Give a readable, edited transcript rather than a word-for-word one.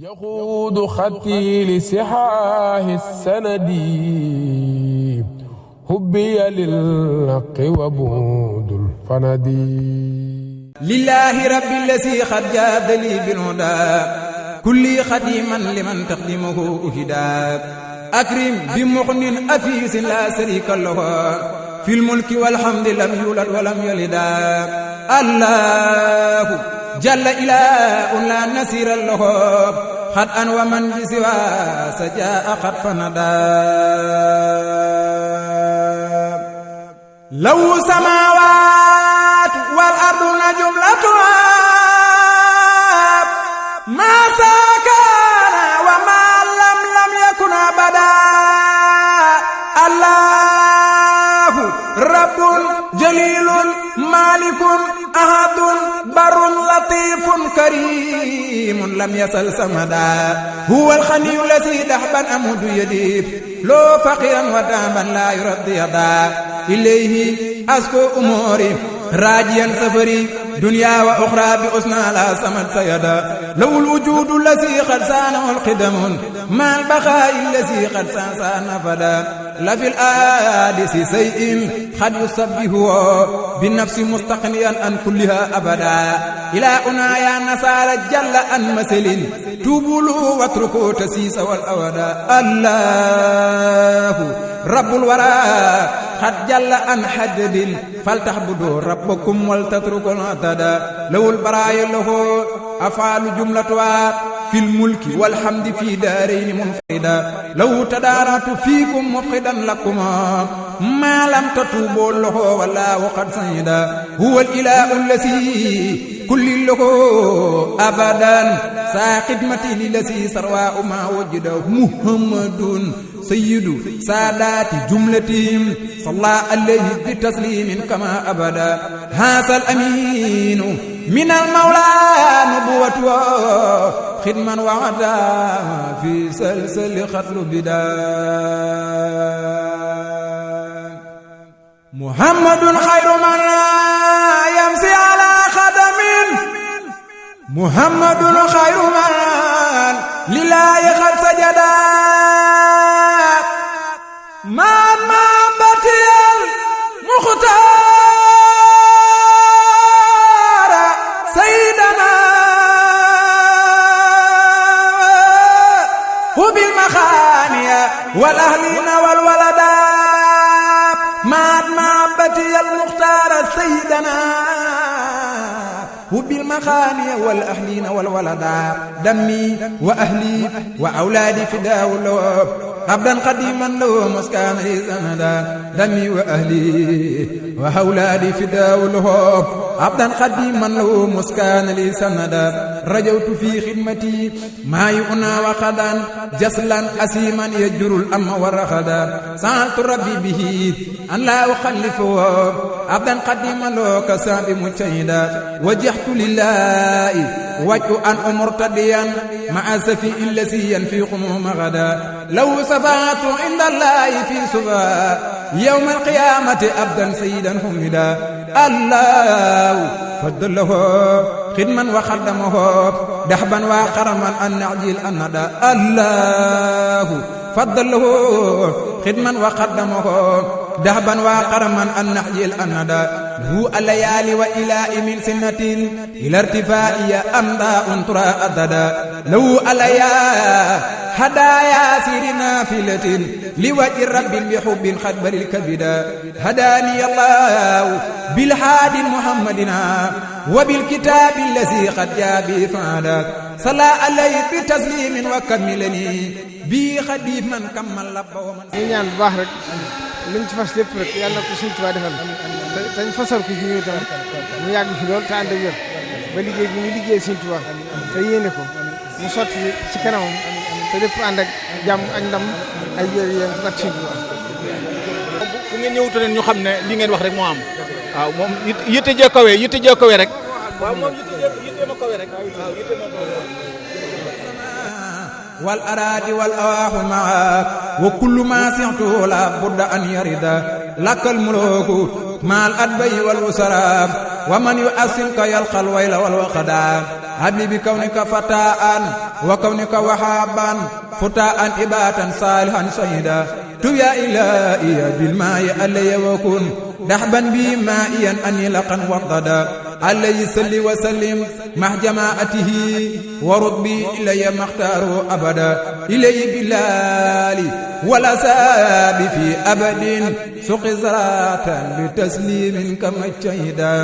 يقود خطي لسحاه السندي حبي للحق وبعد الفندي لله رب الذي قد جاد لي بالهدى كل خديما لمن تقدمه أهدى أكرم بمغن أفيس لا شريك له في الملك والحمد لم يولد ولم يلد الله جل إله لا نسير له قد أن ومن بسوى سجاء قد فندا لو سماوات والأرض جملتها ما سكن وما لم يكن أبدا الله رب جليل مالك أحد بر لطيف كريم لم يزل سمدا هو الخني الذي دحبا أمد يدي لو فقيرا وداما لا يرد يدا إليه أسكو أموري راجيا سفري دنيا وأخرى بأسنى لا سمد سيدا لو الوجود الذي قد سانه القدم مع البقاء الذي قد سان فدا لفي الآدس شيء قد يصبه بالنفس مستقنيا عن كلها أبدا إلى أنايا نصارى جل عن مثل توبوا واتركوا تسيس والأودا الله رب الورى قد جل عن حدد فلتعبدوا ربكم ولتتركوا العتدا لو البرايا له أفعال جملتها في الملك والحمد في دارين منفردا لو تدارت فيكم مفقدا لكما ما لم تتوبوا له والله قد سيدا هو الإله الذي كل له أبدا ساقدمتي الذي سرواء ما وجده محمد سيد سادات جملتهم صلى عليه بتسليم كما أبدا هذا الأمين من المولى نبوته خدما وعدا في سلسل خطل بدا محمد خير من يمسي على خدم محمد خير من لله قد سجدا ما بتي المختار سيدنا وبالمخانية والأهلين والولدا ما بتي المختار سيدنا وبالمخانية والأهلين والولدا دمي وأهلي وأولادي فداء له عبدا قديما له مسكان سندا دمي وأهلي وأولادي فداء له عبدا قديما له مسكان سندا رجوت في خدمتي ما يؤنى وقدا جسلا أسيما يجر الأم والرخدا سألت ربي به أن لا أخلفه عبدا قديما له كساب مجتهدا وجهت لله وجه أن أمرتديا مع سفي الذي ينفيكم غدا لو سفعت عند الله في سفا يوم القيامة أبدا سيدا حمدا الله فضله خدما وخدمه دحبا وقرما أن نعجل الندى الله فضله خدما وقدمه دهبا وقرما أن نحيي الأندى هو الليالي وإلى من سنة إلى ارتفاعي أمضاء ترى أددا لو الليالي هدايا سير نافلة لوجه رب بحب خدبر الكبدا هداني الله بالحاد محمدنا وبالكتاب الذي قد جاء به فادا صلى عليه بتسليم وكملني bi xadib man kamal labba wa man ñu ñaan bu baax rek liñ ci fas lépp rek yàlla ko Sëriñ Tuubaa defal te ñu fasal ko ci ñu tam mu yàgg fi lool te ànd ak wér ba liggéey bi ñu liggéey Sëriñ Tuubaa te yéene ko mu sotti ci kanamam te lépp ànd ak jàmm ak ndam ay yéen ci nag Sëriñ Tuubaa bu ngeen ñëwutoon ñu xam ne li ngeen wax rek moo am waaw moom yitte jee kawe rek waaw moom yitte ma kawe rek waaw yitte ma kawe والأراضي والأواح معك وكل ما سمعته لا بد أن يرد لك الملوك مع الأدبي والوسراب ومن يؤسنك يلقى الويل والوخدا هب لي بكونك فتاة وكونك وهابا فتاء إباتا صالحا شهيدا تب يا إلهي بالماء علي وكن دحبا بمائيا أني لقا وضدا علي سل وسلم مع جماعته ورد بي إلي ما اختاروا أبدا إلي بلال ولا ساب في أبد سق زراة بتسليم كما الشهدا